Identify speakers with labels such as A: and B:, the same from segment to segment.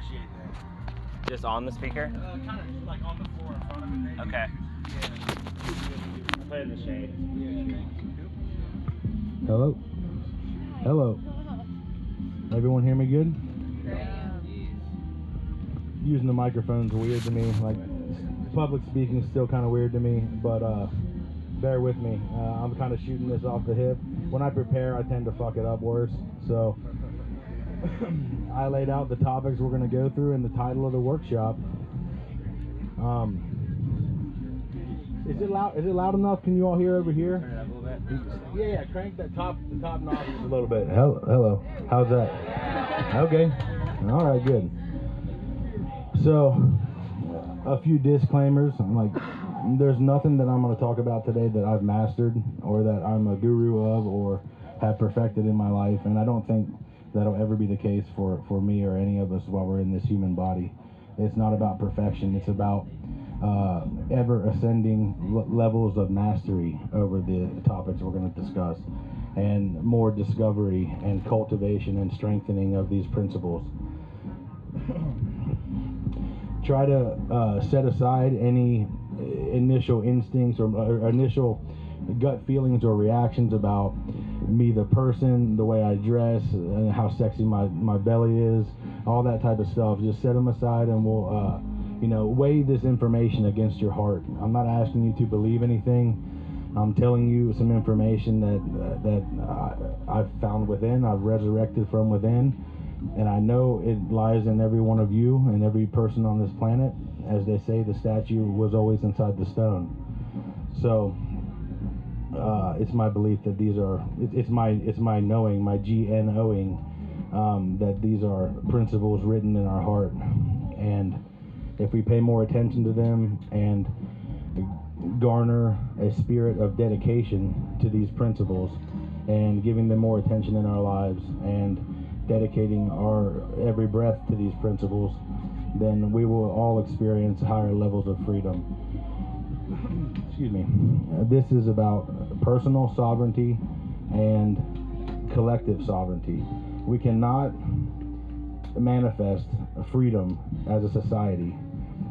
A: appreciate that.
B: Just on the speaker?
A: Kind of like on the floor in front of it, maybe.
B: Okay.
A: Yeah.
B: Put it in the shade.
C: Hello? Hello. Everyone hear me good? Using the microphone's weird to me. Like, public speaking is still kind of weird to me, but bear with me. I'm kind of shooting this off the hip. When I prepare, I tend to fuck it up worse. So I laid out the topics we're going to go through in the title of the workshop. Is it loud? Is it loud enough? Can you all hear over here?
B: Turn it up a little bit.
C: Yeah, crank the top knob just a little bit. Hello. How's that? Okay. All right, good. So, a few disclaimers. There's nothing that I'm going to talk about today that I've mastered or that I'm a guru of or have perfected in my life, and I don't think that'll ever be the case for me or any of us while we're in this human body. It's not about perfection. It's about ever ascending levels of mastery over the topics we're going to discuss, and more discovery and cultivation and strengthening of these principles. Try to set aside any initial instincts or initial gut feelings or reactions about me, the person, the way I dress, and how sexy my belly is, all that type of stuff. Just set them aside, and we'll weigh this information against your heart. I'm not asking you to believe anything. I'm telling you some information that I've found within, I've resurrected from within, and I know it lies in every one of you and every person on this planet. As they say, the statue was always inside the stone. So it's my belief that these are, it's my knowing, my GNOing, that these are principles written in our heart. And if we pay more attention to them and garner a spirit of dedication to these principles and giving them more attention in our lives and dedicating our every breath to these principles, then we will all experience higher levels of freedom. Excuse me. This is about personal sovereignty and collective sovereignty. We cannot manifest freedom as a society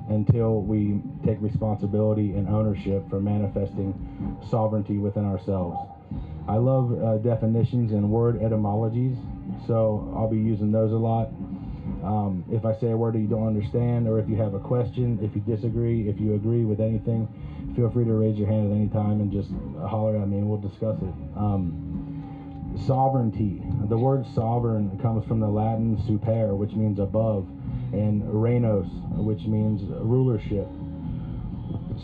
C: until we take responsibility and ownership for manifesting sovereignty within ourselves. I love definitions and word etymologies, so I'll be using those a lot. If I say a word that you don't understand, or if you have a question, if you disagree, if you agree with anything, feel free to raise your hand at any time and just holler at me and we'll discuss it. Sovereignty. The word sovereign comes from the Latin super, which means above, and reinos, which means rulership.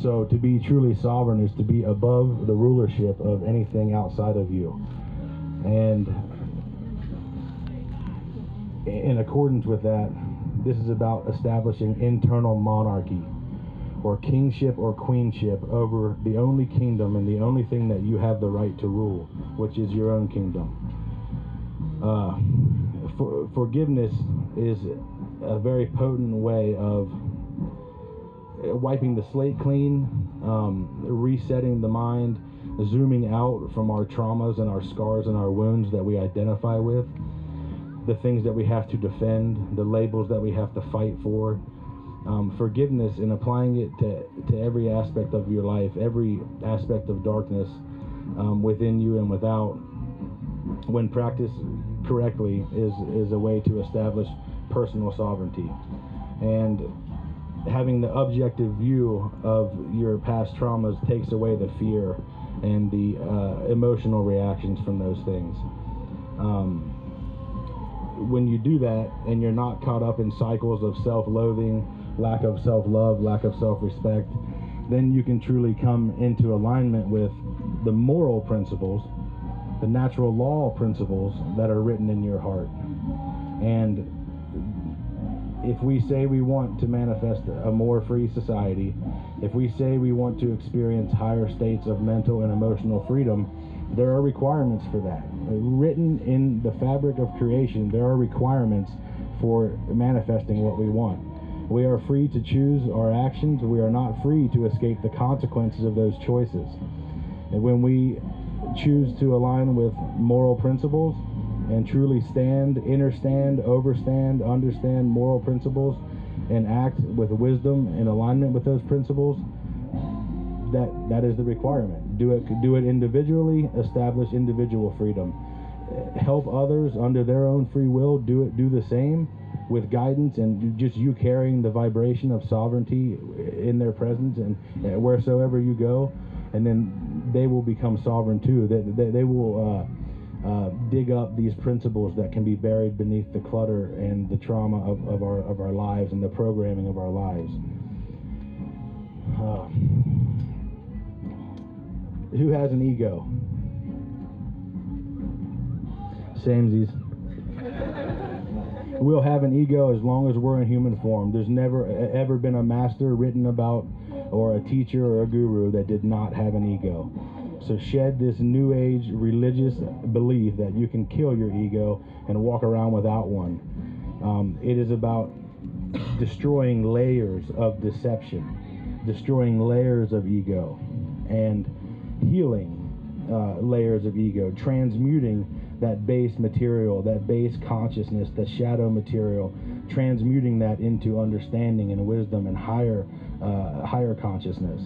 C: So to be truly sovereign is to be above the rulership of anything outside of you. And in accordance with that, this is about establishing internal monarchy, or kingship or queenship over the only kingdom and the only thing that you have the right to rule, which is your own kingdom. Forgiveness is a very potent way of wiping the slate clean, resetting the mind, zooming out from our traumas and our scars and our wounds that we identify with, the things that we have to defend, the labels that we have to fight for. Forgiveness and applying it to every aspect of your life, every aspect of darkness within you and without, when practiced correctly, is a way to establish personal sovereignty. And having the objective view of your past traumas takes away the fear and the emotional reactions from those things. When you do that and you're not caught up in cycles of self-loathing, lack of self-love, lack of self-respect, then you can truly come into alignment with the moral principles, the natural law principles that are written in your heart. And if we say we want to manifest a more free society, if we say we want to experience higher states of mental and emotional freedom, there are requirements for that. Written in the fabric of creation, there are requirements for manifesting what we want. We are free to choose our actions. We are not free to escape the consequences of those choices. And when we choose to align with moral principles and truly understand moral principles, and act with wisdom in alignment with those principles, that is the requirement. Do it individually, establish individual freedom. Help others under their own free will, do the same with guidance, and just you carrying the vibration of sovereignty in their presence and wheresoever you go, and then they will become sovereign too. They will dig up these principles that can be buried beneath the clutter and the trauma of our lives and the programming of our lives. Who has an ego? Samesies. We'll have an ego as long as we're in human form. There's never ever been a master written about, or a teacher or a guru that did not have an ego. So shed this new age religious belief that you can kill your ego and walk around without one. It is about destroying layers of deception, destroying layers of ego, and healing layers of ego, transmuting that base material, that base consciousness, the shadow material, transmuting that into understanding and wisdom and higher consciousness.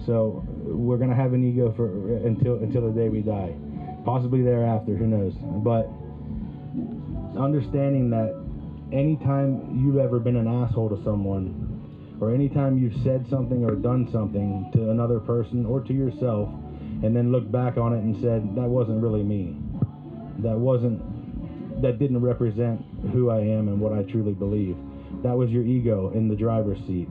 C: So we're gonna have an ego for until the day we die, possibly thereafter, who knows. But understanding that anytime you've ever been an asshole to someone, or anytime you've said something or done something to another person or to yourself, and then looked back on it and said, that wasn't really me, that didn't represent who I am and what I truly believe, that was your ego in the driver's seat.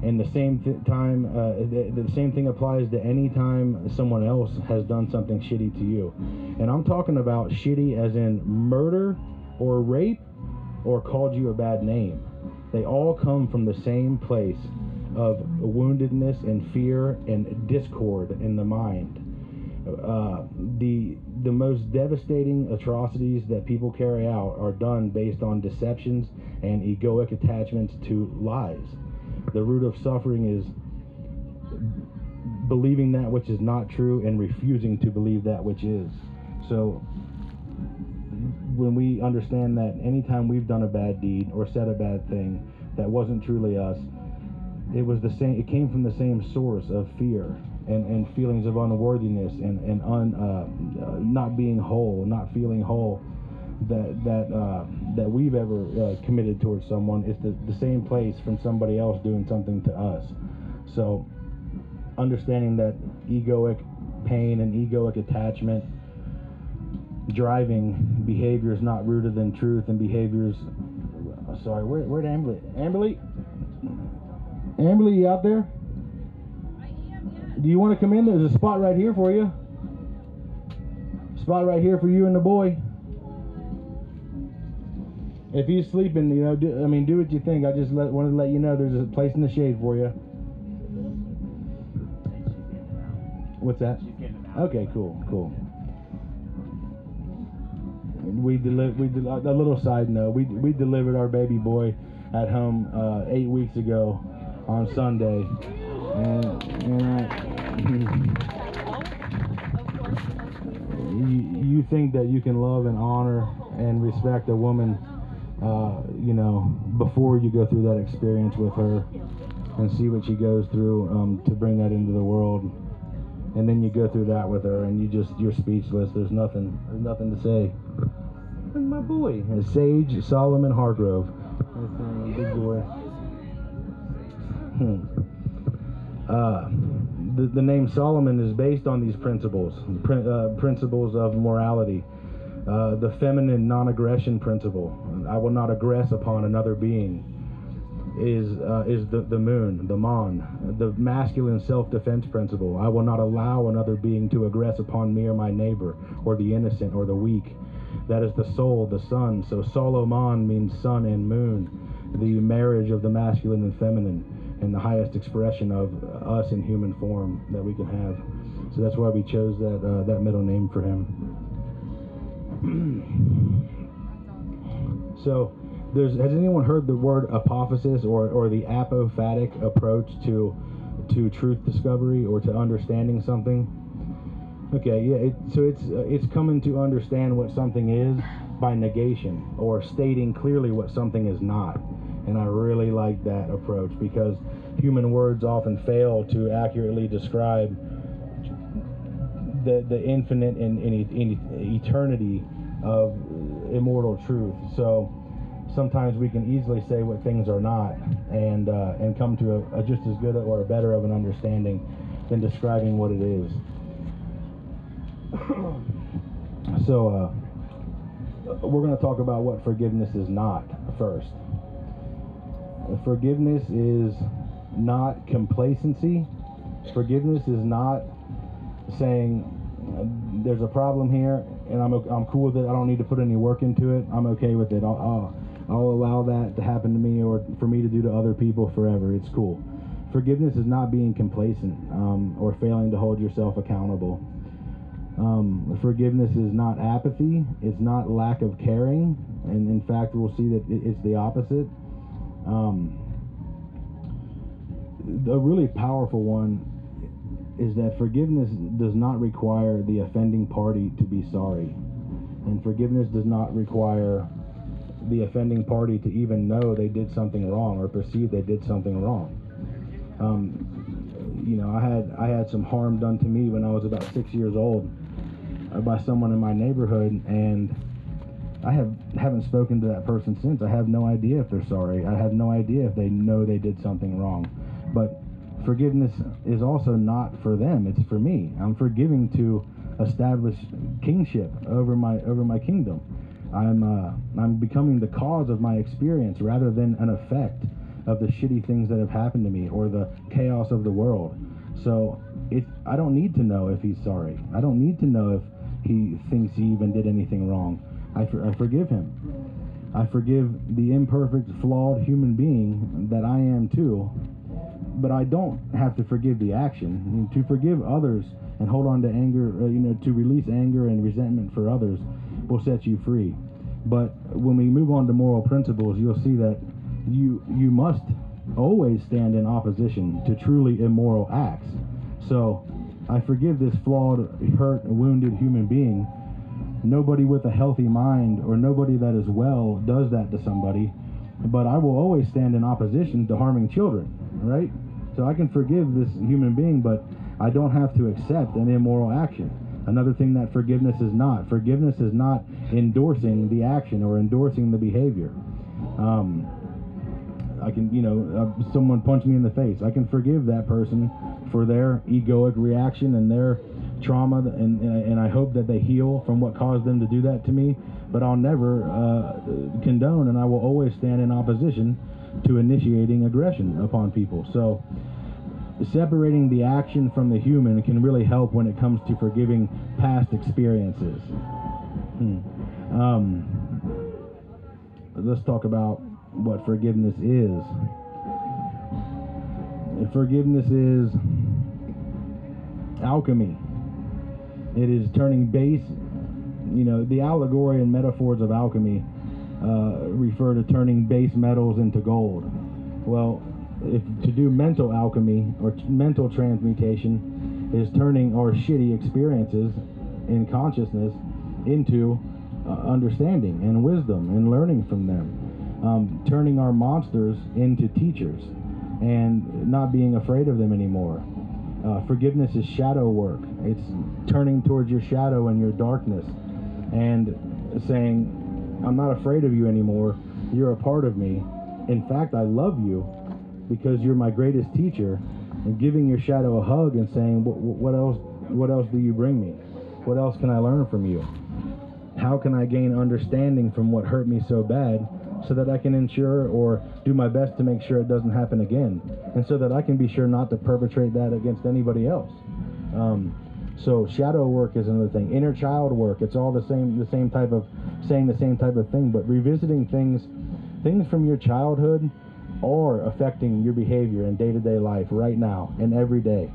C: And the same the same thing applies to any time someone else has done something shitty to you. And I'm talking about shitty as in murder or rape or called you a bad name. They all come from the same place of woundedness and fear and discord in the mind. The most devastating atrocities that people carry out are done based on deceptions and egoic attachments to lies. The root of suffering is believing that which is not true and refusing to believe that which is. So when we understand that anytime we've done a bad deed or said a bad thing that wasn't truly us, it came from the same source of fear and feelings of unworthiness and not being whole, not feeling whole, that we've ever committed towards someone. It's the same place from somebody else doing something to us. So understanding that egoic pain and egoic attachment driving behaviors not rooted in truth, and behaviors, sorry, where'd Amberly, you out there?
D: I am, yeah.
C: Do you want to come in? There's a spot right here for you. Spot right here for you and the boy. If he's sleeping, do what you think. I just wanted to let you know there's a place in the shade for you. What's that?
B: She's getting him out.
C: Okay, cool. We a little side note. We delivered our baby boy at home 8 weeks ago on Sunday, you think that you can love and honor and respect a woman, before you go through that experience with her and see what she goes through to bring that into the world, and then you go through that with her and you're speechless. There's nothing to say. And my boy, Sage Solomon Hargrove, big boy. The name Solomon is based on these principles, principles of morality. The feminine non-aggression principle, I will not aggress upon another being, is the moon, the mon. The masculine self-defense principle, I will not allow another being to aggress upon me or my neighbor or the innocent or the weak. That is the soul, the sun. So Solomon means sun and moon, the marriage of the masculine and feminine, and the highest expression of us in human form that we can have. So that's why we chose that middle name for him. So has anyone heard the word apophysis or the apophatic approach to truth discovery or to understanding something? Okay, yeah. So it's coming to understand what something is by negation, or stating clearly what something is not. And I really like that approach, because human words often fail to accurately describe the infinite and eternity of immortal truth. So sometimes we can easily say what things are not, and come to a just as good or a better of an understanding than describing what it is. So we're going to talk about what forgiveness is not first. Forgiveness is not complacency. Forgiveness is not saying there's a problem here and I'm cool with it. I don't need to put any work into it. I'm okay with it. I'll allow that to happen to me, or for me to do to other people forever. It's cool. Forgiveness is not being complacent, or failing to hold yourself accountable. Forgiveness is not apathy. It's not lack of caring, and in fact we'll see that it's the opposite. A really powerful one is that forgiveness does not require the offending party to be sorry, and forgiveness does not require the offending party to even know they did something wrong or perceive they did something wrong. I had some harm done to me when I was about 6 years old by someone in my neighborhood, and I haven't spoken to that person since. I have no idea if they're sorry. I have no idea if they know they did something wrong. But forgiveness is also not for them, it's for me. I'm forgiving to establish kingship over my kingdom. I'm becoming the cause of my experience rather than an effect of the shitty things that have happened to me or the chaos of the world. So I don't need to know if he's sorry. I don't need to know if he thinks he even did anything wrong. I forgive him. I forgive the imperfect, flawed human being that I am too. But I don't have to forgive the action. I mean, to forgive others and hold on to anger, to release anger and resentment for others will set you free. But when we move on to moral principles, you'll see that you must always stand in opposition to truly immoral acts. So I forgive this flawed, hurt, wounded human being. Nobody with a healthy mind or nobody that is well does that to somebody, but I will always stand in opposition to harming children, right? So I can forgive this human being, but I don't have to accept an immoral action. Another thing that forgiveness is not endorsing the action or endorsing the behavior. I can, someone punched me in the face. I can forgive that person for their egoic reaction and their trauma, and I hope that they heal from what caused them to do that to me. But I'll never condone, and I will always stand in opposition to initiating aggression upon people. So separating the action from the human can really help when it comes to forgiving past experiences. Let's talk about what forgiveness is. Forgiveness is alchemy. It is turning base, the allegory and metaphors of alchemy refer to turning base metals into gold. Well, to do mental alchemy or mental transmutation is turning our shitty experiences in consciousness into understanding and wisdom and learning from them. Turning our monsters into teachers and not being afraid of them anymore. Forgiveness is shadow work. It's turning towards your shadow and your darkness and saying, I'm not afraid of you anymore. You're a part of me. In fact, I love you because you're my greatest teacher. And giving your shadow a hug and saying, what else do you bring me? What else can I learn from you? How can I gain understanding from what hurt me so bad so that I can ensure or do my best to make sure it doesn't happen again, and so that I can be sure not to perpetrate that against anybody else. So shadow work is another thing. Inner child work, it's all the same type of saying the same type of thing, but revisiting things from your childhood are affecting your behavior in day-to-day life right now and every day.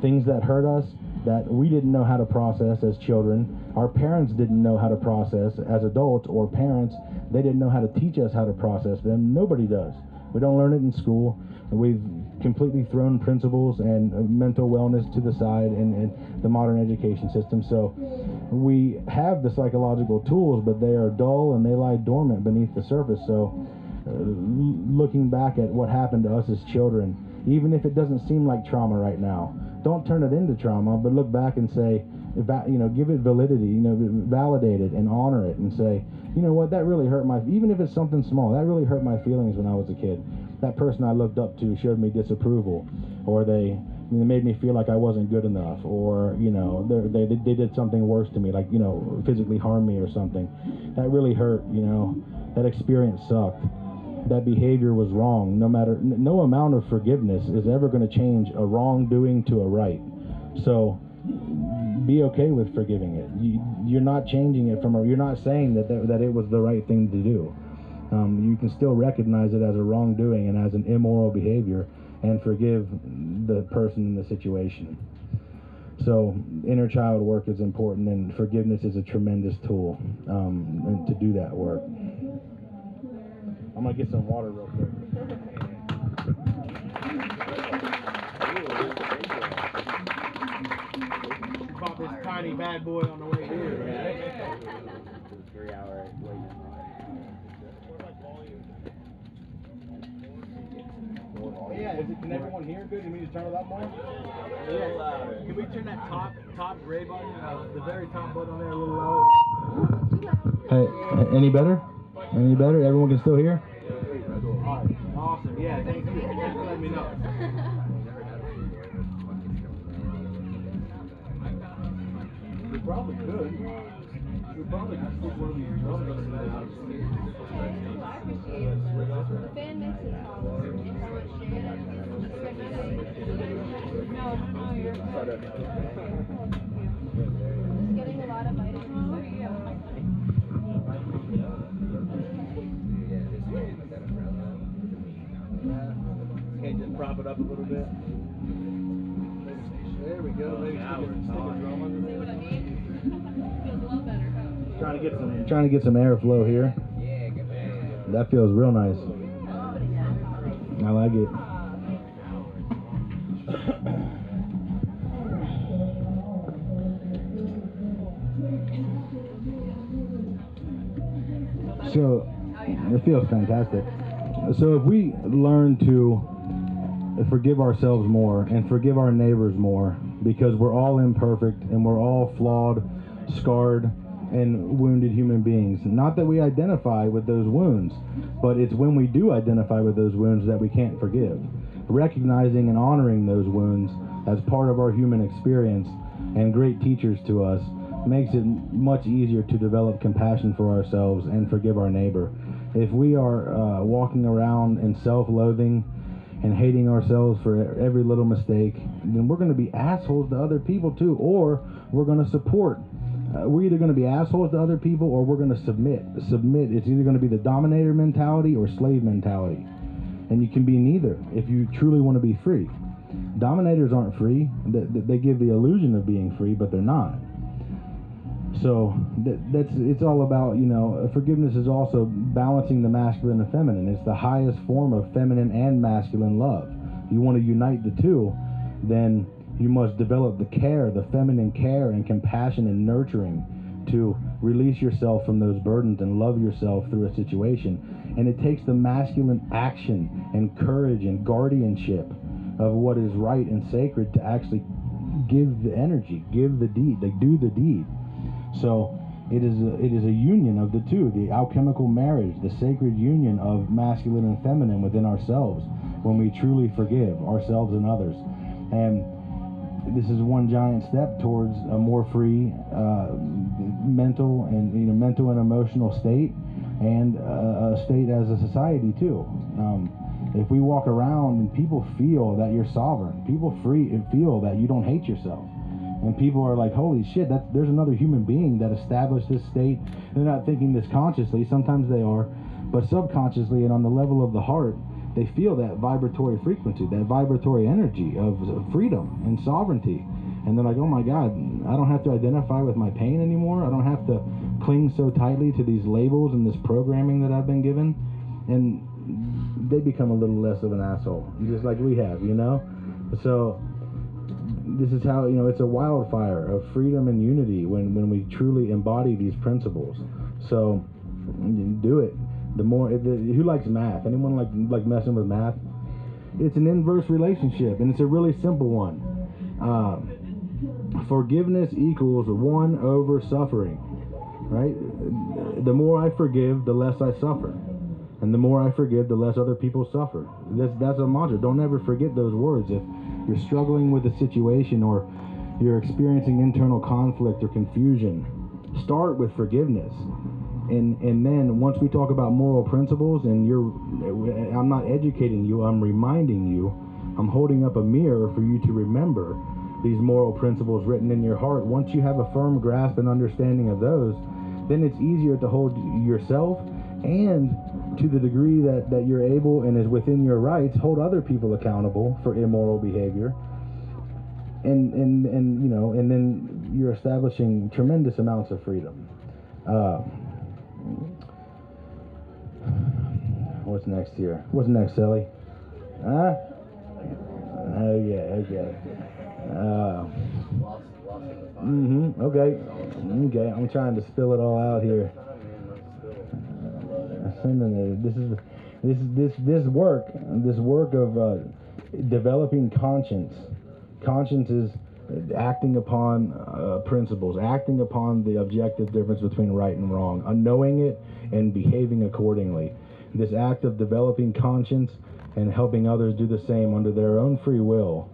C: Things that hurt us that we didn't know how to process as children, our parents didn't know how to process as adults, or parents, they didn't know how to teach us how to process them. Nobody does. We don't learn it in school. We've completely thrown principles and mental wellness to the side in the modern education system. So we have the psychological tools, but they are dull and they lie dormant beneath the surface. So looking back at what happened to us as children, even if it doesn't seem like trauma right now, don't turn it into trauma, but look back and say, give it validity, validate it and honor it and say, you know what, that really hurt even if it's something small, that really hurt my feelings when I was a kid. That person I looked up to showed me disapproval, or they made me feel like I wasn't good enough, or they did something worse to me, like physically harm me or something. That really hurt. That experience sucked. That behavior was wrong. No amount of forgiveness is ever going to change a wrongdoing to a right. So be okay with forgiving it. You're not changing it you're not saying that it was the right thing to do. You can still recognize it as a wrongdoing and as an immoral behavior and forgive the person in the situation. So inner child work is important, and forgiveness is a tremendous tool and to do that work. I'm going to get some water real quick.
B: Caught this tiny bad boy on the way here.
E: 3 hour wait.
C: Yeah, can everyone hear good? You mean to turn it up more?
B: Yeah. Can we turn that top gray button, the very top button on there a little lower?
C: Hey, any better? Any better? Everyone can still hear?
B: All right, awesome. Yeah, thank you. Thanks for letting me know. We probably could. We probably could stick one of these drums on the
D: The fan makes it taller. If I want to share it, no, you're just getting a lot of vitamins.
B: Okay, just prop it up a little bit. There we go. Maybe stick a drum under there.
D: See what I mean? Feels a lot better.
C: Trying to get some airflow here. That feels real nice. I like it. So it feels fantastic. So if we learn to forgive ourselves more and forgive our neighbors more, because we're all imperfect and we're all flawed, scarred, and wounded human beings. Not that we identify with those wounds, but it's when we do identify with those wounds that we can't forgive. Recognizing and honoring those wounds as part of our human experience and great teachers to us makes it much easier to develop compassion for ourselves and forgive our neighbor. If we are walking around in self-loathing and hating ourselves for every little mistake, then we're going to be assholes to other people too, or we're going to support. We're either going to be assholes to other people or we're going to submit. It's either going to be the dominator mentality or slave mentality. And you can be neither if you truly want to be free. Dominators aren't free. They give the illusion of being free, but they're not. So it's all about, forgiveness is also balancing the masculine and feminine. It's the highest form of feminine and masculine love. If you want to unite the two, then you must develop the care, the feminine care and compassion and nurturing to release yourself from those burdens and love yourself through a situation. And it takes the masculine action and courage and guardianship of what is right and sacred to actually give the energy, give the deed, like do the deed. So it is a union of the two, the alchemical marriage, the sacred union of masculine and feminine within ourselves when we truly forgive ourselves and others. And this is one giant step towards a more free mental and emotional state, and a state as a society too. If we walk around and people feel that you're sovereign, people feel that you don't hate yourself, and people are like, holy shit, there's another human being that established this state. They're not thinking this consciously, sometimes they are, but subconsciously and on the level of the heart, they feel that vibratory frequency, that vibratory energy of freedom and sovereignty. And they're like, oh my God, I don't have to identify with my pain anymore. I don't have to cling so tightly to these labels and this programming that I've been given. And they become a little less of an asshole, just like we have, you know? So this is how, you know, it's a wildfire of freedom and unity when we truly embody these principles. So do it. The more, who likes math? Anyone like messing with math? It's an inverse relationship, and it's a really simple one. Forgiveness equals 1 over suffering, right? The more I forgive, the less I suffer. And the more I forgive, the less other people suffer. That's a mantra. Don't ever forget those words. If you're struggling with a situation or you're experiencing internal conflict or confusion, start with forgiveness. And then once we talk about moral principles, and I'm not educating you, I'm reminding you, I'm holding up a mirror for you to remember these moral principles written in your heart. Once you have a firm grasp and understanding of those, then it's easier to hold yourself, and to the degree that you're able and is within your rights, hold other people accountable for immoral behavior. And you know, and then you're establishing tremendous amounts of freedom. What's next here? What's next, Sally? Huh? Okay. Okay. I'm trying to spill it all out here. This work of developing conscience. Conscience is acting upon principles, acting upon the objective difference between right and wrong, knowing it and behaving accordingly. This act of developing conscience and helping others do the same under their own free will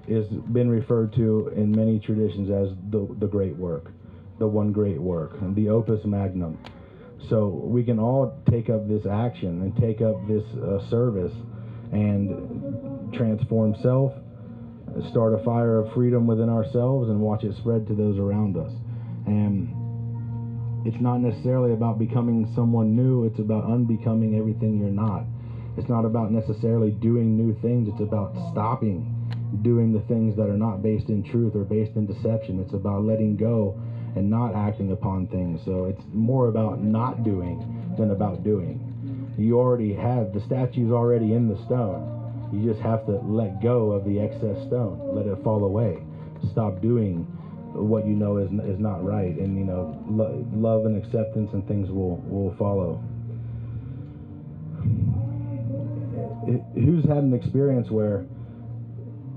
C: is been referred to in many traditions as the great work, the one great work, the opus magnum. So we can all take up this action and take up this service and transform self, start a fire of freedom within ourselves, and watch it spread to those around us. And it's not necessarily about becoming someone new, it's about unbecoming everything you're not. It's not about necessarily doing new things, it's about stopping doing the things that are not based in truth or based in deception. It's about letting go and not acting upon things. So it's more about not doing than about doing. You already have, the statue's already in the stone. You just have to let go of the excess stone, let it fall away. Stop doing what you know is not right, and you know, love and acceptance and things will follow. Who's had an experience where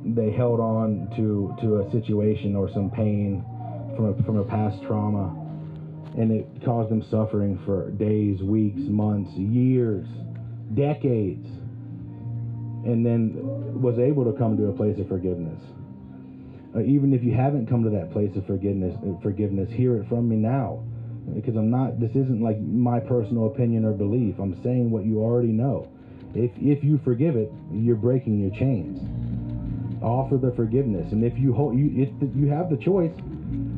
C: they held on to a situation or some pain from a past trauma, and it caused them suffering for days, weeks, months, years, decades, and then was able to come to a place of forgiveness? Even if you haven't come to that place of forgiveness, hear it from me now, because this isn't like my personal opinion or belief. I'm saying what you already know. If you forgive it, you're breaking your chains. Offer the forgiveness, and if you have the choice.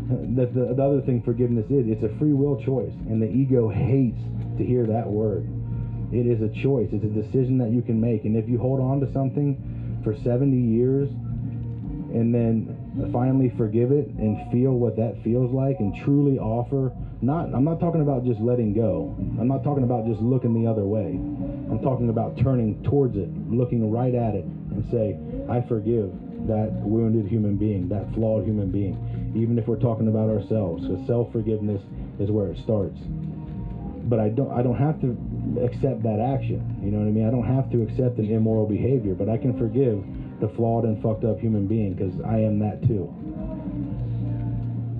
C: The other thing forgiveness is, it's a free will choice, and the ego hates to hear that word. It is a choice. It's a decision that you can make, and if you hold on to something for 70 years and then finally forgive it and feel what that feels like and truly offer, I'm not talking about just letting go. I'm not talking about just looking the other way. I'm talking about turning towards it, looking right at it, and say, I forgive that wounded human being, that flawed human being, even if we're talking about ourselves, because self-forgiveness is where it starts. But I don't have to accept that action, you know what I mean? I don't have to accept an immoral behavior, but I can forgive the flawed and fucked up human being, because I am that too.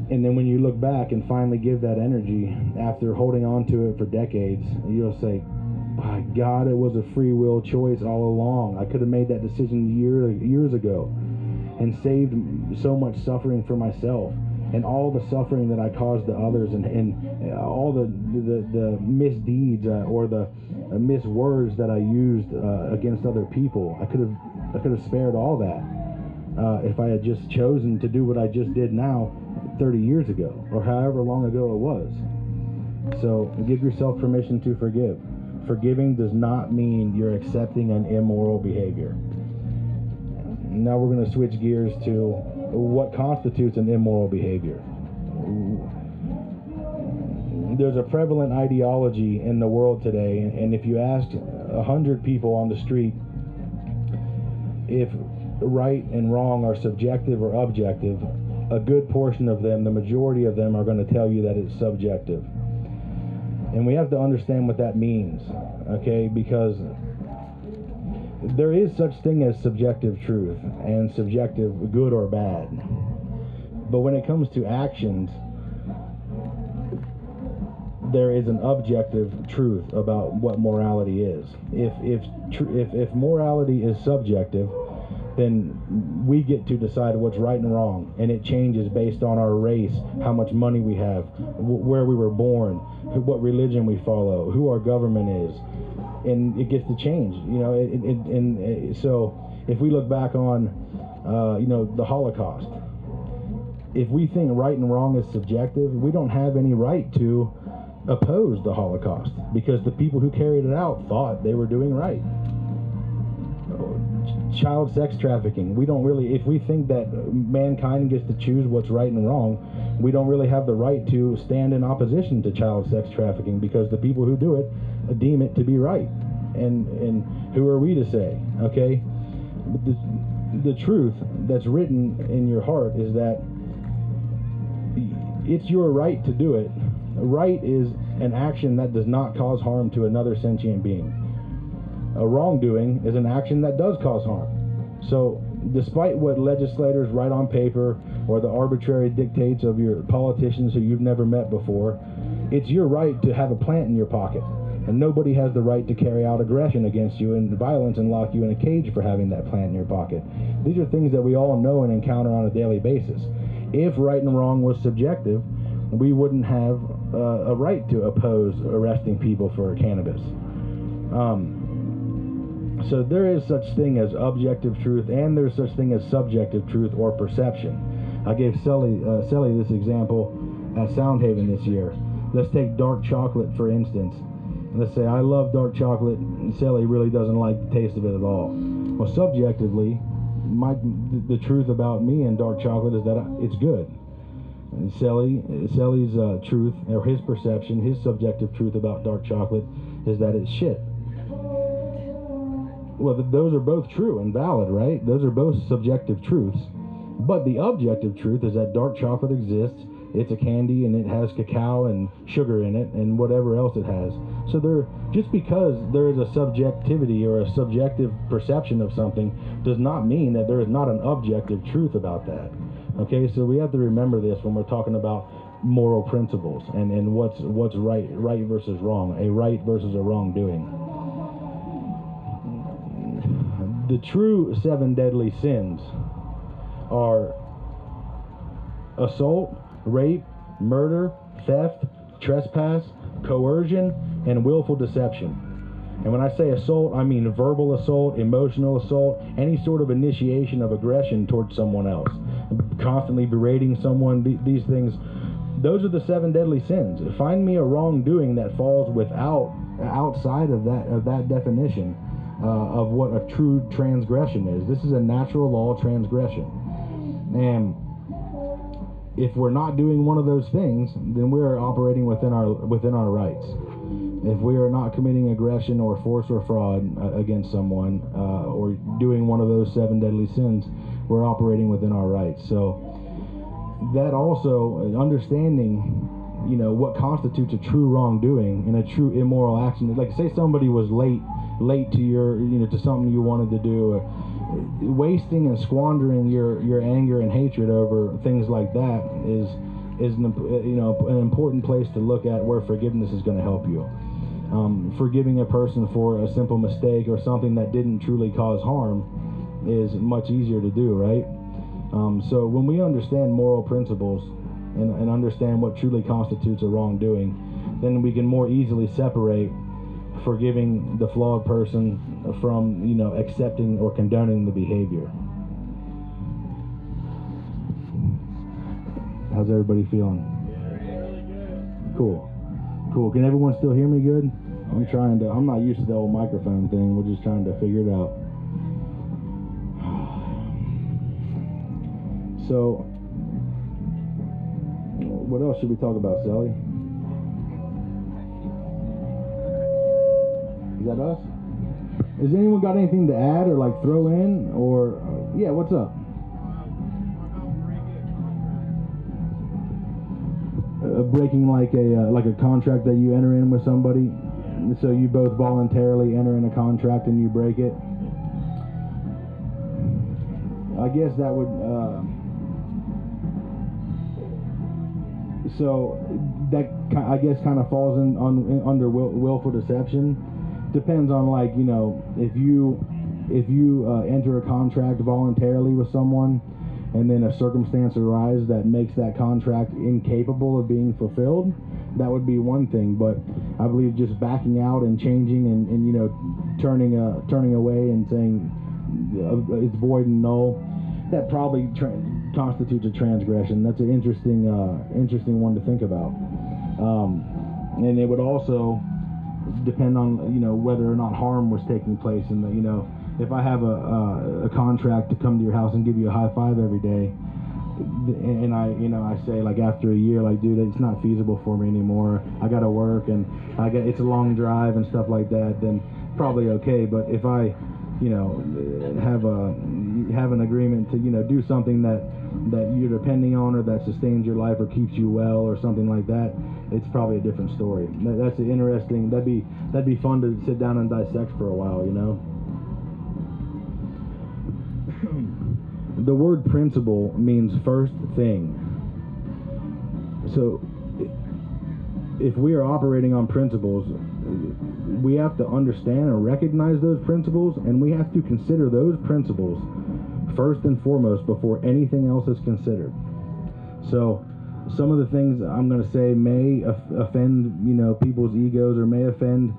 C: And then when you look back and finally give that energy after holding on to it for decades, you'll say, by God, it was a free will choice all along. I could have made that decision years ago and saved so much suffering for myself, and all the suffering that I caused to others, and all the misdeeds or the miswords that I used against other people. I could have spared all that if I had just chosen to do what I just did now 30 years ago, or however long ago it was. So give yourself permission to forgive. Forgiving does not mean you're accepting an immoral behavior. Now we're going to switch gears to what constitutes an immoral behavior. there's a prevalent ideology in the world today, and if you asked 100 people on the street if right and wrong are subjective or objective, a good portion of them, the majority of them, are going to tell you that it's subjective. And we have to understand what that means, okay? Because there is such thing as subjective truth and subjective good or bad. But when it comes to actions, there is an objective truth about what morality is. If morality is subjective, then we get to decide what's right and wrong, and it changes based on our race, how much money we have, where we were born, what religion we follow, who our government is, and it gets to change. You know, so if we look back on, the Holocaust, if we think right and wrong is subjective, we don't have any right to oppose the Holocaust, because the people who carried it out thought they were doing right. Child sex trafficking, we don't really, if we think that mankind gets to choose what's right and wrong, we don't really have the right to stand in opposition to child sex trafficking, because the people who do it deem it to be right. And who are we to say, okay? The truth that's written in your heart is that it's your right to do it. Right is an action that does not cause harm to another sentient being. A wrongdoing is an action that does cause harm. So despite what legislators write on paper or the arbitrary dictates of your politicians who you've never met before, it's your right to have a plant in your pocket. And nobody has the right to carry out aggression against you and violence and lock you in a cage for having that plant in your pocket. These are things that we all know and encounter on a daily basis. If right and wrong was subjective, we wouldn't have a right to oppose arresting people for cannabis. So there is such thing as objective truth, and there's such thing as subjective truth or perception. I gave Sally this example at Soundhaven this year. Let's take dark chocolate, for instance. Let's say I love dark chocolate, and Sally really doesn't like the taste of it at all. Well, subjectively, the truth about me and dark chocolate is that it's good. And Sally's truth, or his perception, his subjective truth about dark chocolate is that it's shit. Well, those are both true and valid, right? Those are both subjective truths. But the objective truth is that dark chocolate exists. It's a candy, and it has cacao and sugar in it and whatever else it has. So just because there is a subjectivity or a subjective perception of something does not mean that there is not an objective truth about that. Okay, so we have to remember this when we're talking about moral principles and what's right versus wrong, a right versus a wrongdoing. The true 7 deadly sins are assault, rape, murder, theft, trespass, coercion, and willful deception. And when I say assault, I mean verbal assault, emotional assault, any sort of initiation of aggression towards someone else. Constantly berating someone, these things, those are the 7 deadly sins. Find me a wrongdoing that falls outside of that definition of what a true transgression is. This is a natural law transgression. And if we're not doing one of those things, then we're operating within our rights. If we are not committing aggression or force or fraud against someone, or doing one of those 7 deadly sins, we're operating within our rights. So that also, understanding, what constitutes a true wrongdoing and a true immoral action. Like, say somebody was late to to something you wanted to do, wasting and squandering your anger and hatred over things like that is an important place to look at where forgiveness is going to help you. Forgiving a person for a simple mistake or something that didn't truly cause harm is much easier to do, right? So when we understand moral principles and understand what truly constitutes a wrongdoing, then we can more easily separate forgiving the flawed person from, accepting or condoning the behavior. How's everybody feeling? Cool. Can everyone still hear me good? I'm not used to the old microphone thing. We're just trying to figure it out. So, what else should we talk about, Sally? that us? Has anyone got anything to add or like throw in? Or yeah, what's up? Breaking like a contract that you enter in with somebody. So you both voluntarily enter in a contract and you break it. I guess that would. So that I guess kind of falls under willful deception. Depends on, like, you know, if you enter a contract voluntarily with someone, and then a circumstance arises that makes that contract incapable of being fulfilled, that would be one thing. But I believe just backing out and changing and you know turning away and saying it's void and null, that probably constitutes a transgression. That's an interesting one to think about. And it would also depend on, you know, whether or not harm was taking place. And you know, if I have a contract to come to your house and give you a high five every day, and I say, like, after a year, like, dude, it's not feasible for me anymore, I gotta work and it's a long drive and stuff like that, then probably okay. But if I, you know, have an agreement to, you know, do something that you're depending on, or that sustains your life or keeps you well or something like that, it's probably a different story. That's interesting. That'd be fun to sit down and dissect for a while, you know. The word principle means first thing. So if we are operating on principles, we have to understand and recognize those principles, and we have to consider those principles first and foremost before anything else is considered. So some of the things I'm going to say may offend, you know, people's egos, or may offend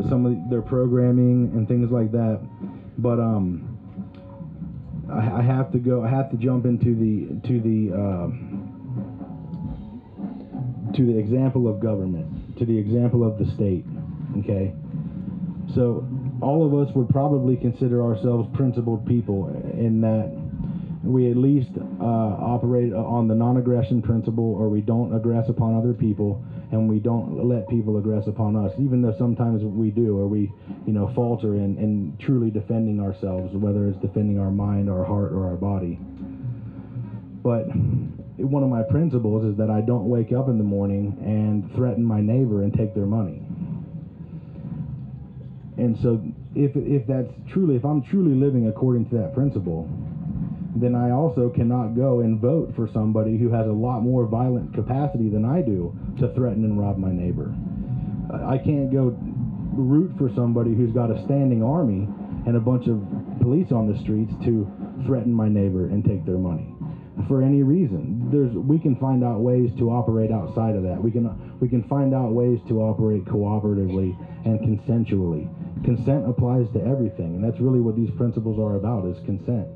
C: some of their programming and things like that. But I have to jump into the example of government, to the example of the state. Okay, so all of us would probably consider ourselves principled people, in that we at least operate on the non-aggression principle, or we don't aggress upon other people, and we don't let people aggress upon us, even though sometimes we do, or we, you know, falter in truly defending ourselves, whether it's defending our mind, our heart, or our body. But one of my principles is that I don't wake up in the morning and threaten my neighbor and take their money. And so if I'm truly living according to that principle, then I also cannot go and vote for somebody who has a lot more violent capacity than I do to threaten and rob my neighbor. I can't go root for somebody who's got a standing army and a bunch of police on the streets to threaten my neighbor and take their money for any reason. We can find out ways to operate outside of that. We can find out ways to operate cooperatively and consensually. Consent applies to everything, and that's really what these principles are about, is consent.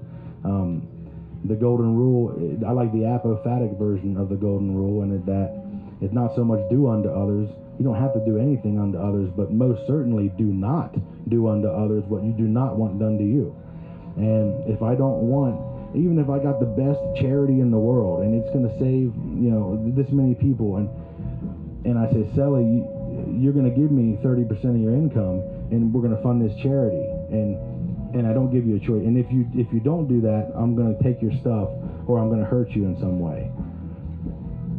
C: The golden rule, I like the apophatic version of the golden rule, and that it's not so much do unto others. You don't have to do anything unto others, but most certainly do not do unto others what you do not want done to you. And if I don't want, even if I got the best charity in the world, and it's going to save, you know, this many people, and I say, Sally, you're going to give me 30% of your income, and we're going to fund this charity, and I don't give you a choice. And if you don't do that, I'm going to take your stuff, or I'm going to hurt you in some way.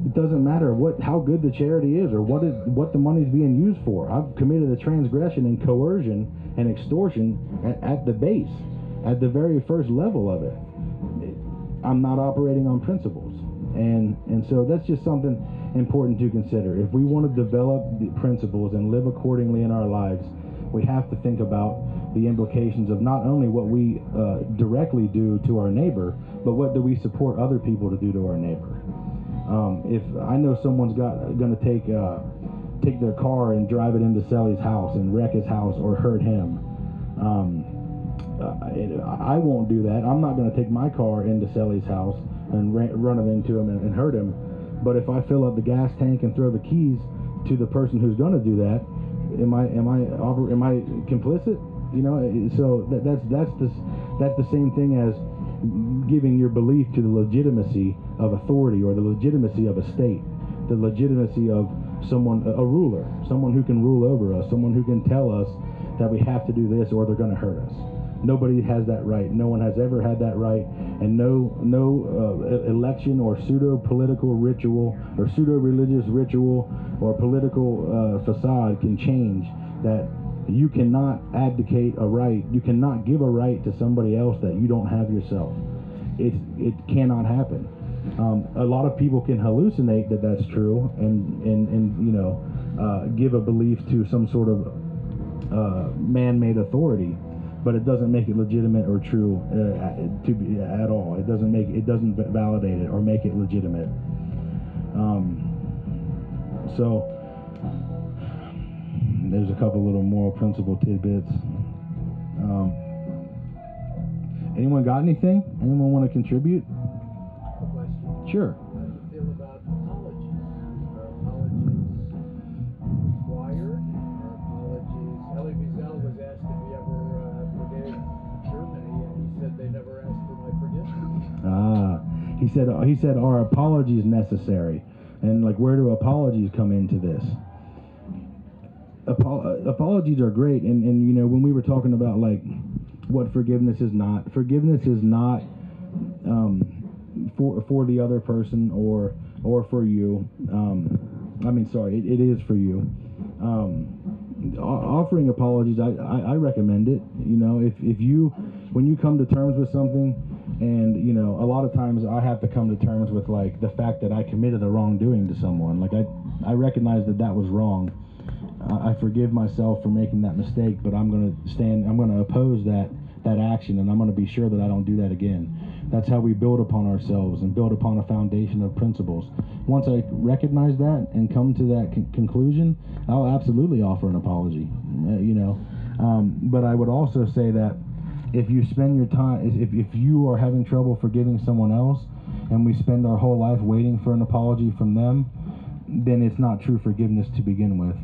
C: It doesn't matter how good the charity is, or what the money's being used for. I've committed a transgression and coercion and extortion at the base, at the very first level of it. I'm not operating on principles, and so that's just something important to consider. If we want to develop the principles and live accordingly in our lives, we have to think about the implications of not only what we directly do to our neighbor, but what do we support other people to do to our neighbor. If I know someone's going to take their car and drive it into Sally's house and wreck his house or hurt him, I won't do that. I'm not going to take my car into Sally's house and run it into him and hurt him. But if I fill up the gas tank and throw the keys to the person who's going to do that, am I complicit? You know, so that's the same thing as giving your belief to the legitimacy of authority, or the legitimacy of a state, the legitimacy of someone, a ruler, someone who can rule over us, someone who can tell us that we have to do this or they're going to hurt us. Nobody has that right. No one has ever had that right, and no election or pseudo-political ritual or pseudo-religious ritual or political facade can change that. You cannot abdicate a right. You cannot give a right to somebody else that you don't have yourself. It cannot happen. A lot of people can hallucinate that that's true and give a belief to some sort of man-made authority, but it doesn't make it legitimate or true to be at all. It doesn't validate it or make it legitimate. So there's a couple little moral principle tidbits. Anyone got anything? Anyone want to contribute?
B: Question.
C: Sure.
B: How do you feel about apologies? Are apologies required? Are apologies? Elie Wiesel was asked if he ever forgave Germany, and he said they never asked for my forgiveness.
C: He said, are apologies necessary? And like, where do apologies come into this? Apologies are great, and when we were talking about like what forgiveness is not for the other person or for you. It is for you. Offering apologies, I recommend it. When you come to terms with something, and a lot of times I have to come to terms with like the fact that I committed a wrongdoing to someone. Like I recognize that was wrong. I forgive myself for making that mistake, but I'm going to oppose that action, and I'm going to be sure that I don't do that again. That's how we build upon ourselves and build upon a foundation of principles. Once I recognize that and come to that conclusion, I'll absolutely offer an apology, But I would also say that if you spend your time, if you are having trouble forgiving someone else, and we spend our whole life waiting for an apology from them, then it's not true forgiveness to begin with.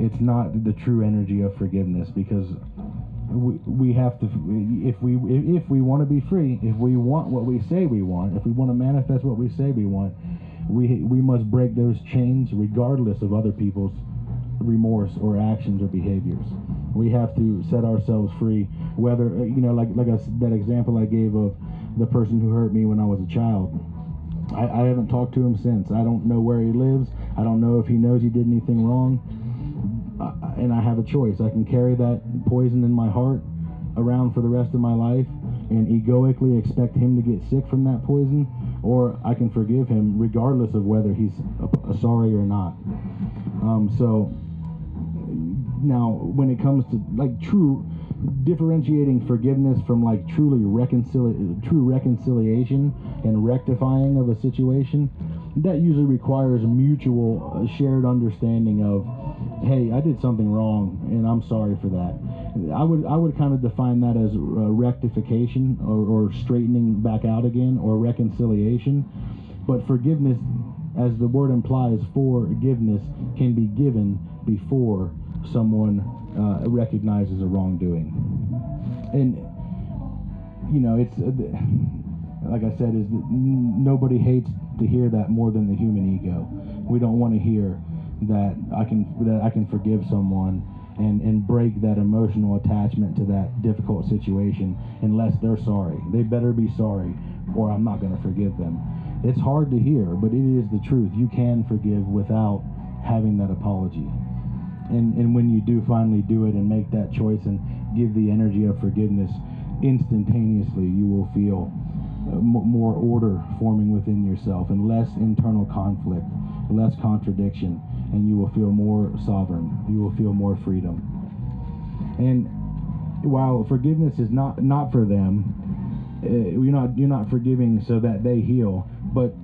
C: It's not the true energy of forgiveness, because we have to, if we want to be free, if we want what we say we want, if we want to manifest what we say we want, we must break those chains regardless of other people's remorse or actions or behaviors. We have to set ourselves free, whether that example I gave of the person who hurt me when I was a child. I haven't talked to him since. I don't know where he lives. I don't know if he knows he did anything wrong. And I have a choice. I can carry that poison in my heart around for the rest of my life and egoically expect him to get sick from that poison, or I can forgive him regardless of whether he's sorry or not. So now when it comes to like true differentiating forgiveness from like true reconciliation and rectifying of a situation, that usually requires mutual shared understanding of, hey, I did something wrong and I'm sorry for that. I would kind of define that as rectification or straightening back out again, or reconciliation. But forgiveness, as the word implies, forgiveness can be given before someone recognizes a wrongdoing. And it's like I said, is nobody hates to hear that more than the human ego. We don't want to hear that I can forgive someone and break that emotional attachment to that difficult situation unless they're sorry. They better be sorry, or I'm not going to forgive them. It's hard to hear, but it is the truth. You can forgive without having that apology. And when you do finally do it and make that choice and give the energy of forgiveness, instantaneously you will feel more order forming within yourself and less internal conflict, less contradiction, and you will feel more sovereign. You will feel more freedom. And while forgiveness is not for them, you're not forgiving so that they heal, but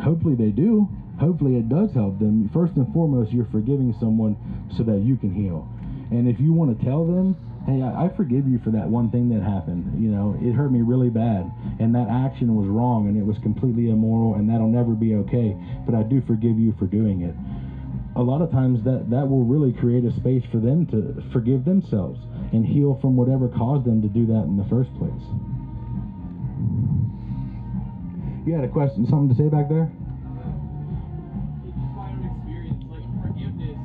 C: hopefully they do. Hopefully it does help them. First and foremost, you're forgiving someone so that you can heal. And if you want to tell them, hey, I forgive you for that one thing that happened. It hurt me really bad, and that action was wrong, and it was completely immoral, and that'll never be okay, but I do forgive you for doing it. A lot of times that will really create a space for them to forgive themselves and heal from whatever caused them to do that in the first place. You had a question, something to say back there?
A: Just my own experience, like forgiveness,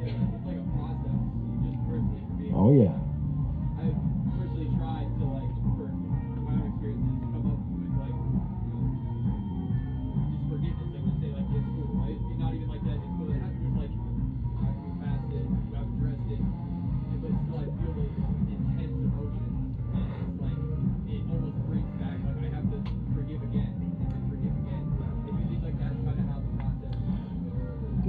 A: it's like a process.
C: Oh yeah.
F: I've personally tried to, like, for my own experiences, come up with, like, just forgiveness. Like, to say, like, it's cool. It's not even like that. It's cool. It happens. Just like, I've moved past it. I've addressed it. But still, I feel those intense emotions. And it's like, it almost brings back, like, I have to forgive again and then forgive again. If you think, like, that's kind of how the process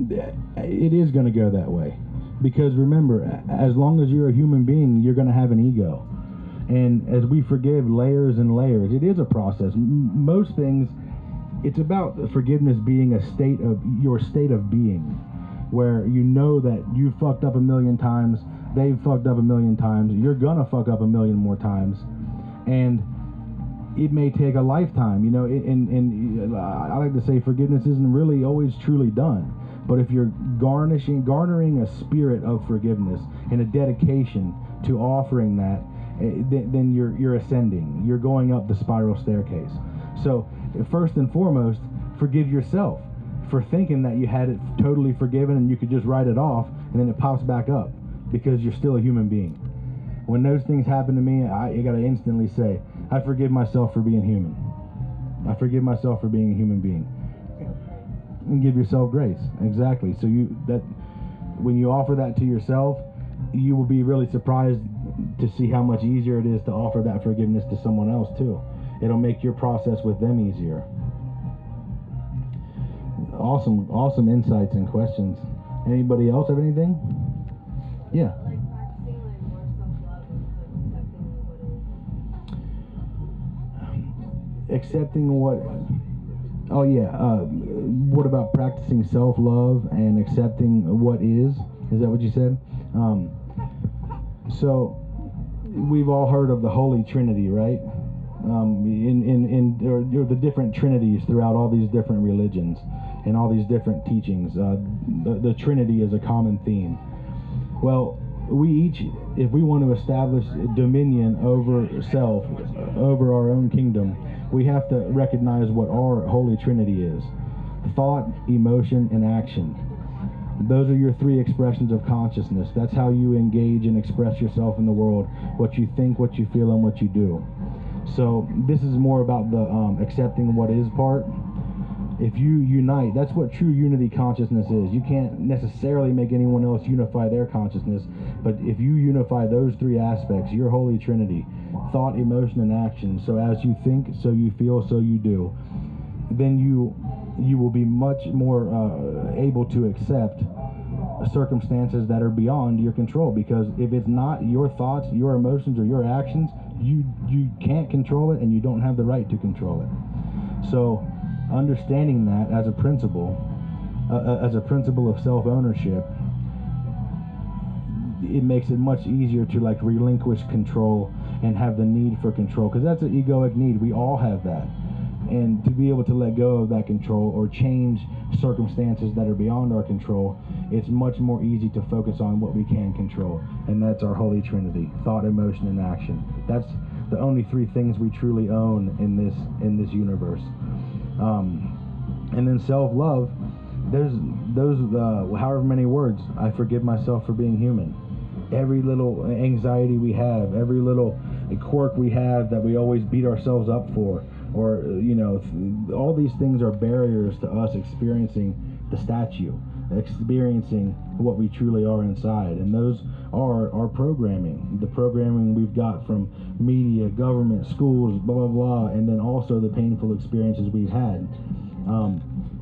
F: is.
C: It is going to go that way. Because remember, as long as you're a human being, you're going to have an ego. And as we forgive layers and layers, it is a process. Most things, it's about forgiveness being a state of your state of being, where you know that you fucked up a million times, they've fucked up a million times, you're gonna fuck up a million more times, and it may take a lifetime. You know, and I like to say forgiveness isn't really always truly done. But if you're garnering a spirit of forgiveness and a dedication to offering that, then you're ascending. You're going up the spiral staircase. So first and foremost, forgive yourself for thinking that you had it totally forgiven and you could just write it off, and then it pops back up because you're still a human being. When those things happen to me, you gotta instantly say, I forgive myself for being human. I forgive myself for being a human being. And give yourself grace. Exactly. So when you offer that to yourself, you will be really surprised to see how much easier it is to offer that forgiveness to someone else too. It'll make your process with them easier. Awesome insights and questions. Anybody else have anything? Yeah.
D: Like practicing like more self-love and
C: Accepting what? Oh yeah. What about practicing self-love and accepting what is? Is that what you said? So we've all heard of the Holy Trinity, right? Or the different trinities throughout all these different religions and all these different teachings. The Trinity is a common theme. Well, we each, if we want to establish dominion over self, over our own kingdom, we have to recognize what our Holy Trinity is. Thought, emotion, and action. Those are your three expressions of consciousness. That's how you engage and express yourself in the world. What you think, what you feel, and what you do. So this is more about the accepting what is part. If you unite, that's what true unity consciousness is. You can't necessarily make anyone else unify their consciousness, but if you unify those three aspects, your Holy Trinity, thought, emotion, and action, so as you think, so you feel, so you do, then you will be much more able to accept circumstances that are beyond your control, because if it's not your thoughts, your emotions, or your actions, you can't control it, and you don't have the right to control it. So understanding that as a principle of self-ownership, it makes it much easier to like relinquish control and have the need for control, because that's an egoic need. We all have that. And to be able to let go of that control or change circumstances that are beyond our control, it's much more easy to focus on what we can control, and that's our Holy Trinity: thought, emotion, and action. That's the only three things we truly own in this universe. And then self-love, there's those however many words. I forgive myself for being human. Every little anxiety we have, every little quirk we have that we always beat ourselves up for, or all these things are barriers to us experiencing the statue, experiencing what we truly are inside. And those are our programming, the programming we've got from media, government, schools, blah blah blah, and then also the painful experiences we've had.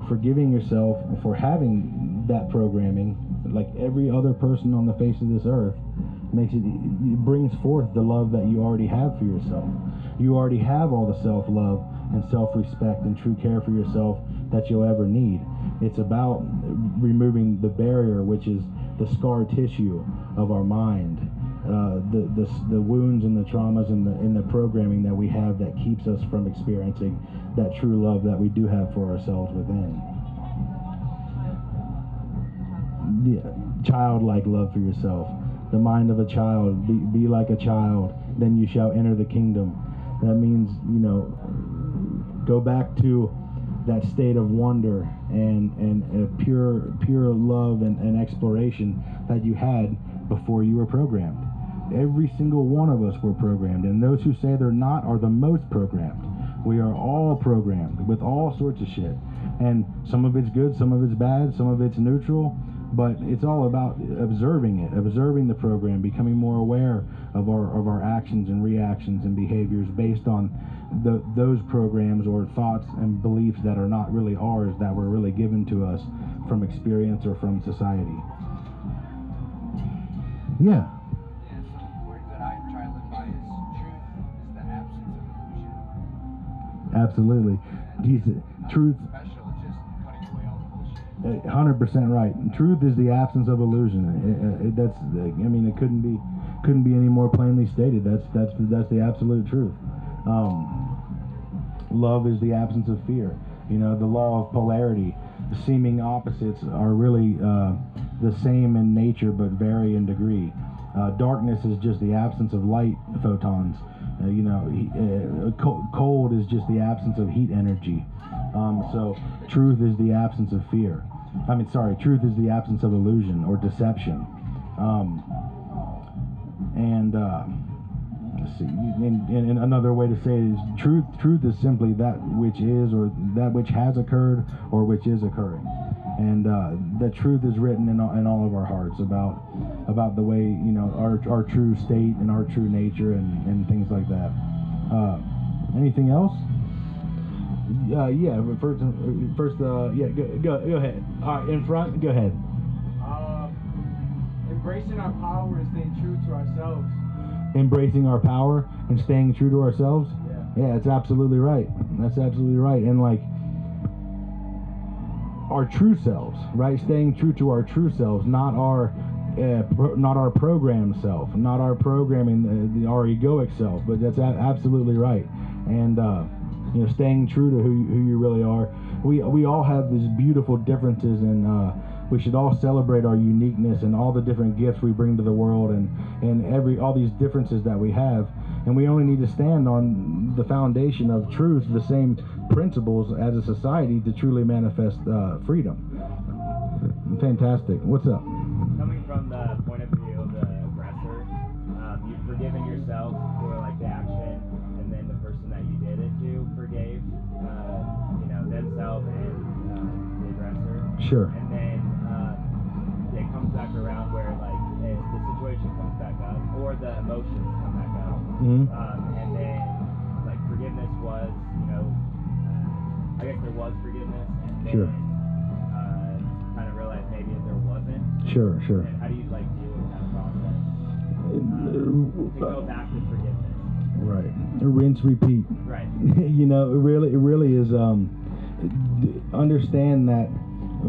C: Forgiving yourself for having that programming, like every other person on the face of this earth, it brings forth the love that you already have for yourself. You already have all the self-love and self-respect and true care for yourself that you'll ever need. It's about removing the barrier, which is the scar tissue of our mind, the wounds and the traumas and the programming that we have that keeps us from experiencing that true love that we do have for ourselves within. Childlike love for yourself. The mind of a child. Be like a child, then you shall enter the kingdom. That means, go back to that state of wonder and pure love and exploration that you had before you were programmed. Every single one of us were programmed, and those who say they're not are the most programmed. We are all programmed with all sorts of shit, and some of it's good, some of it's bad, some of it's neutral, but it's all about observing it, observing the program, becoming more aware of our actions and reactions and behaviors based on those programs or thoughts and beliefs that are not really ours, that were really given to us from experience or from society. Yeah.
G: Yeah, some words that I try to live by is truth is the absence of illusion.
C: Absolutely. Truth.
G: Special, it's just cutting away all the bullshit.
C: 100% right. Truth is the absence of illusion. It couldn't be any more plainly stated. That's the absolute truth. Love is the absence of fear. The law of polarity. Seeming opposites are really the same in nature but vary in degree. Darkness is just the absence of light photons. Cold is just the absence of heat energy. So truth is the absence of fear. Truth is the absence of illusion or deception. Let's see. And another way to say it is truth is simply that which is, or that which has occurred, or which is occurring. And the truth is written in all of our hearts about the way, our true state and our true nature and things like that. Anything else? Yeah. Go ahead. All right, in front. Go ahead.
B: Embracing our power and staying true to ourselves.
C: Embracing our power and staying true to ourselves. Yeah, that's absolutely right. That's absolutely right. And like our true selves, right? Staying true to our true selves, not our programmed self, not our programming, our egoic self. But that's absolutely right. And staying true to who you really are. We all have these beautiful differences, and we should all celebrate our uniqueness and all the different gifts we bring to the world, and all these differences that we have. And we only need to stand on the foundation of truth, the same principles as a society, to truly manifest freedom. Fantastic. What's up?
E: Coming from the point of view of the aggressor, you've forgiven yourself for like the action, and then the person that you did it to forgave, themselves and the aggressor.
C: Sure.
E: And then it comes back around where like the situation comes back up, or the emotions come back up.
C: Mm-hmm.
E: And then like forgiveness was, I guess there was forgiveness, and then
C: Sure.
E: Kind of realized maybe that there wasn't.
C: Sure.
E: And how do you like deal with that process? To go back to forgiveness.
C: Right. Rinse, repeat.
E: Right.
C: It really is. Understand that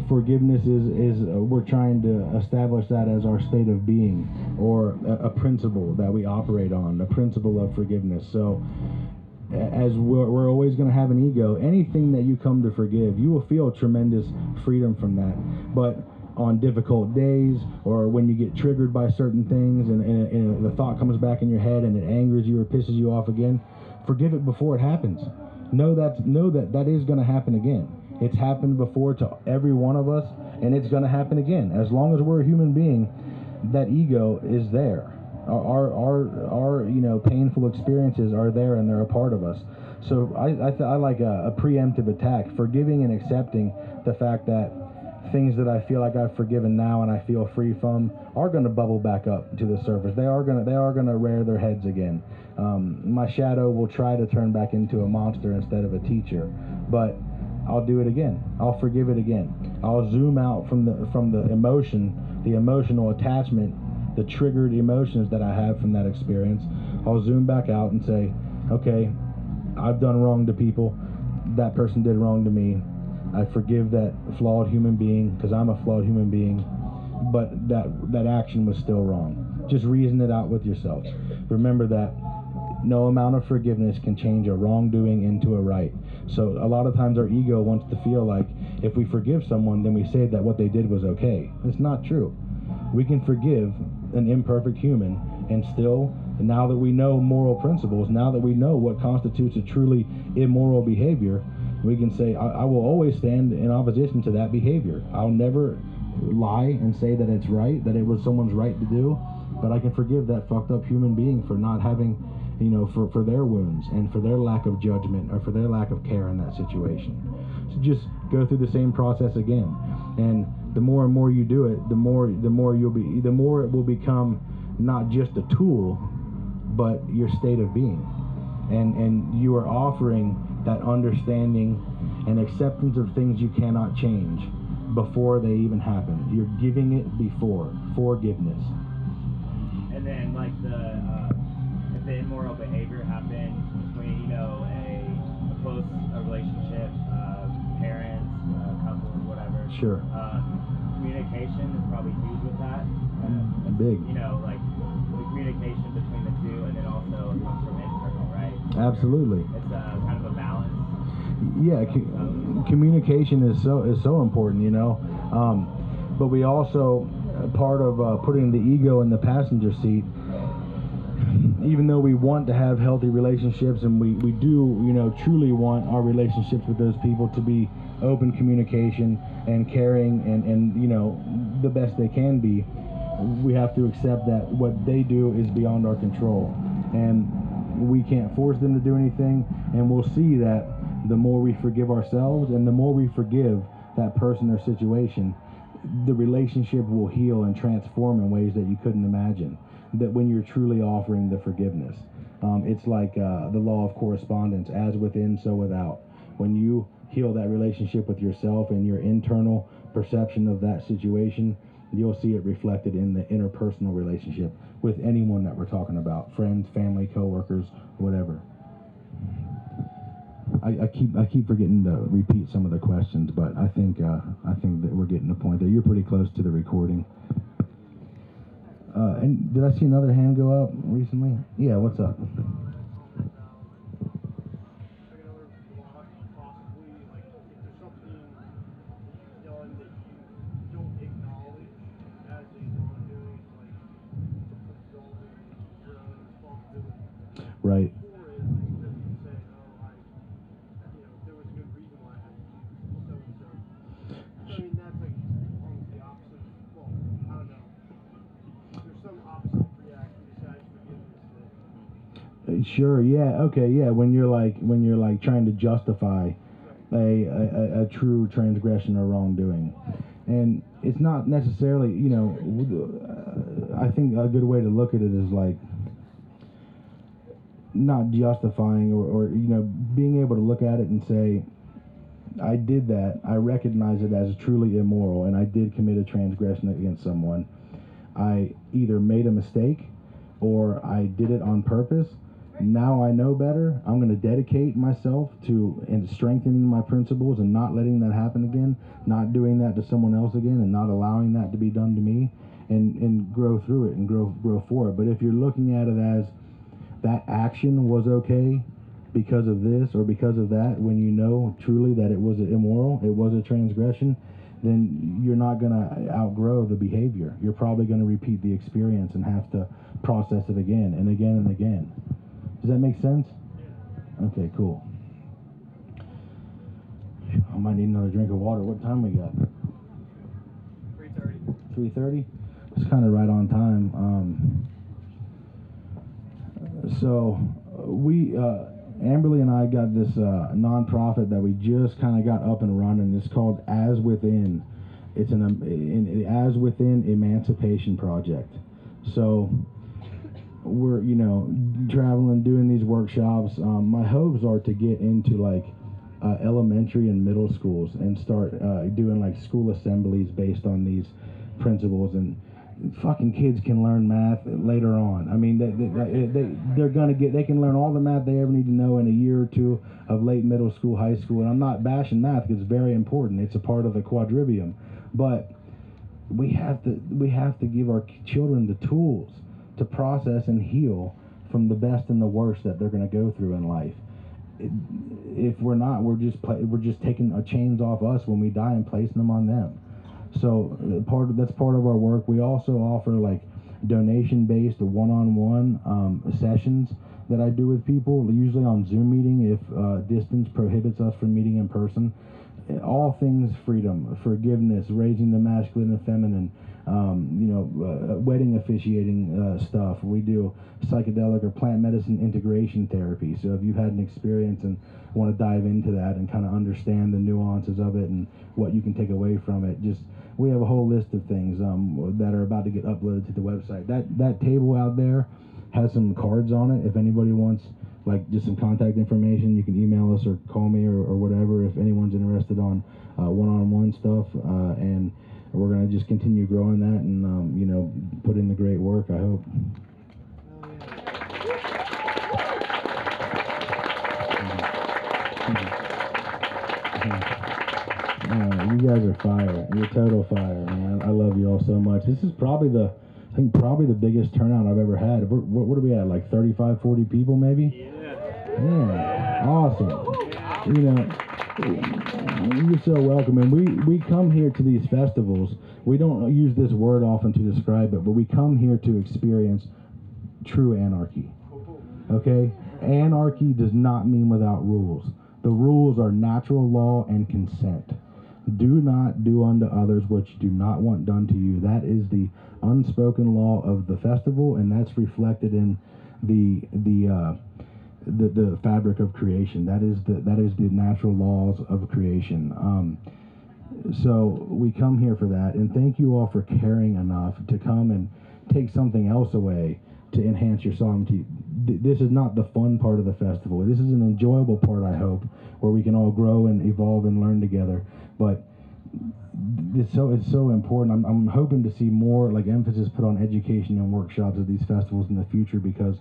C: forgiveness is we're trying to establish that as our state of being, or a principle that we operate on, the principle of forgiveness. So as we're always going to have an ego, anything that you come to forgive, you will feel tremendous freedom from that. But on difficult days, or when you get triggered by certain things, and the thought comes back in your head and it angers you or pisses you off again, forgive it before it happens. Know that is going to happen again. It's happened before to every one of us, and it's going to happen again. As long as we're a human being, that ego is there. Our painful experiences are there, and they're a part of us. So I like a preemptive attack, forgiving and accepting the fact that things that I feel like I've forgiven now and I feel free from are going to bubble back up to the surface. They are going to rear their heads again. My shadow will try to turn back into a monster instead of a teacher, but I'll do it again. I'll forgive it again. I'll zoom out from the emotion, the emotional attachment, the triggered emotions that I have from that experience. I'll zoom back out and say, okay, I've done wrong to people. That person did wrong to me. I forgive that flawed human being, because I'm a flawed human being, but that action was still wrong. Just reason it out with yourself. Remember that no amount of forgiveness can change a wrongdoing into a right. So a lot of times our ego wants to feel like if we forgive someone, then we say that what they did was okay. It's not true. We can forgive an imperfect human, and still, now that we know moral principles, now that we know what constitutes a truly immoral behavior, we can say, I will always stand in opposition to that behavior. I'll never lie and say that it's right, that it was someone's right to do, but I can forgive that fucked up human being for not having, for their wounds and for their lack of judgment or for their lack of care in that situation. So just go through the same process again, and the more and more you do it, the more it will become not just a tool, but your state of being, and you are offering that understanding and acceptance of things you cannot change before they even happen. You're giving it before forgiveness.
E: And then like if the immoral behavior happens between a close relationship, parents, couples, whatever.
C: Sure.
E: Communication is probably huge with that.
C: Big.
E: Like the communication between the two, and then also it comes from internal, right?
C: Absolutely.
E: It's kind of a balance.
C: Yeah, communication is so important, but we also, part of putting the ego in the passenger seat, even though we want to have healthy relationships, and we do truly want our relationships with those people to be open communication and caring and the best they can be, we have to accept that what they do is beyond our control, and we can't force them to do anything. And we'll see that the more we forgive ourselves and the more we forgive that person or situation, the relationship will heal and transform in ways that you couldn't imagine, that when you're truly offering the forgiveness. It's like the law of correspondence, as within, so without. When you heal that relationship with yourself and your internal perception of that situation, you'll see it reflected in the interpersonal relationship with anyone that we're talking about, friends, family, coworkers, whatever. I keep forgetting to repeat some of the questions, but I think that we're getting the point there. You're pretty close to the recording. And did I see another hand go up recently? Yeah, what's up? Right. Sure. Yeah. Okay. Yeah. When you're like trying to justify a true transgression or wrongdoing, and it's not necessarily, I think a good way to look at it is like not justifying or being able to look at it and say, I did that. I recognize it as truly immoral, and I did commit a transgression against someone. I either made a mistake or I did it on purpose. Now I know better. I'm going to dedicate myself to strengthening my principles and not letting that happen again, not doing that to someone else again, and not allowing that to be done to me, and grow through it and grow for it. But if you're looking at it as that action was okay because of this or because of that, when you know truly that it was immoral, it was a transgression, then you're not going to outgrow the behavior. You're probably going to repeat the experience and have to process it again and again and again. Does that make sense? Okay, cool. I might need another drink of water. What time we got?
F: 3:30.
C: 3:30? It's kind of right on time. So we, Amberly and I got this nonprofit that we just kind of got up and running. It's called Aswithin. It's an Aswithin Emancipation project. So we're traveling, doing these workshops. My hopes are to get into like elementary and middle schools and start doing like school assemblies based on these principles, and fucking kids can learn math later on. I mean, they can learn all the math they ever need to know in a year or two of late middle school, high school. And I'm not bashing math, because it's very important. It's a part of the quadrivium, but we have to give our children the tools to process and heal from the best and the worst that they're going to go through in life. If we're not, we're just taking our chains off us when we die and placing them on them. So that's part of our work. We also offer like donation-based one-on-one sessions that I do with people, usually on Zoom meeting if distance prohibits us from meeting in person. all things freedom, forgiveness, raising the masculine and feminine, wedding officiating stuff. We do psychedelic or plant medicine integration therapy. So if you've had an experience and want to dive into that and kind of understand the nuances of it and what you can take away from it, we have a whole list of things that are about to get uploaded to the website. That table out there has some cards on it. If anybody wants like just some contact information, you can email us or call me or whatever if anyone's interested on one-on-one stuff, and we're going to just continue growing that and put in the great work, I hope. You guys are fire. You're total fire, man. I love you all so much. This is probably the biggest turnout I've ever had. What are we at, like 35, 40 people maybe? Yeah. Awesome. You're so welcome. And we come here to these festivals. We don't use this word often to describe it, but we come here to experience true anarchy. Okay? Anarchy does not mean without rules. The rules are natural law and consent. Do not do unto others what you do not want done to you. That is the unspoken law of the festival, and that's reflected in the fabric of creation. That is the natural laws of creation. So we come here for that, and thank you all for caring enough to come and take something else away to enhance your sovereignty. This is not the fun part of the festival. This is an enjoyable part, I hope, where we can all grow and evolve and learn together. But it's so important. I'm hoping to see more like emphasis put on education and workshops at these festivals in the future, because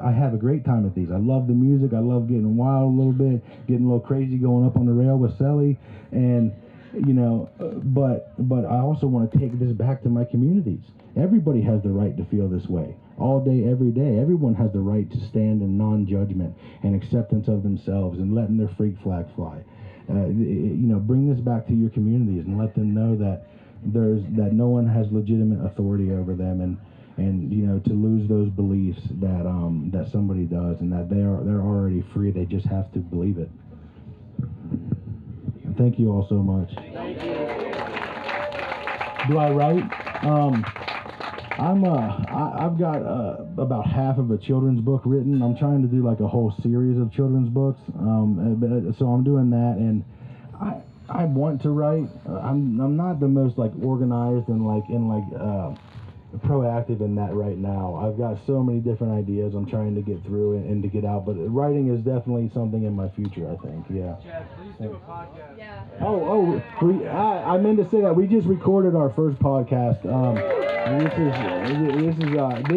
C: I have a great time at these. I love the music. I love getting wild a little bit, getting a little crazy, going up on the rail with Sally, and but I also want to take this back to my communities. Everybody has the right to feel this way all day, every day. Everyone has the right to stand in non-judgment and acceptance of themselves and letting their freak flag fly. Bring this back to your communities and let them know that no one has legitimate authority over them, and to lose those beliefs that somebody does, and that they're already free. They just have to believe it. And thank you all so much.
F: Thank you.
C: Do I write? I've got about half of a children's book written. I'm trying to do like a whole series of children's books. So I'm doing that, and I want to write. I'm not the most like organized and proactive in that right now. I've got so many different ideas I'm trying to get through and to get out, but writing is definitely something in my future, I think. Yeah.
F: Chad, please do a podcast.
D: Yeah.
C: I meant to say that we just recorded our first podcast.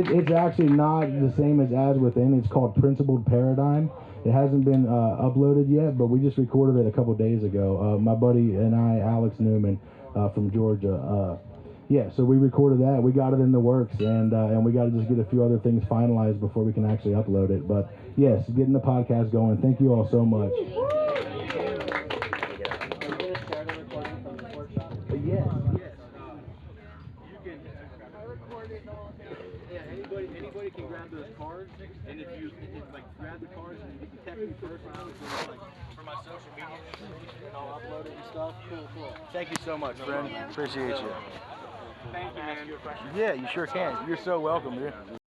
C: It's actually not the same as Aswithin. It's called Principled Paradigm. It hasn't been uploaded yet, but we just recorded it a couple days ago. My buddy and I, Alex Newman from Georgia. So we recorded that. We got it in the works, and we got to just get a few other things finalized before we can actually upload it. But yes, getting the podcast going. Thank you all so much. Yes.
A: Anybody can grab those cards, and if grab the cards and you can text me personally for my social media, and I'll upload it and stuff. Cool. Thank you so much, friend. Appreciate you. Thank you, man.
C: Yeah, you sure can. You're so welcome, dude.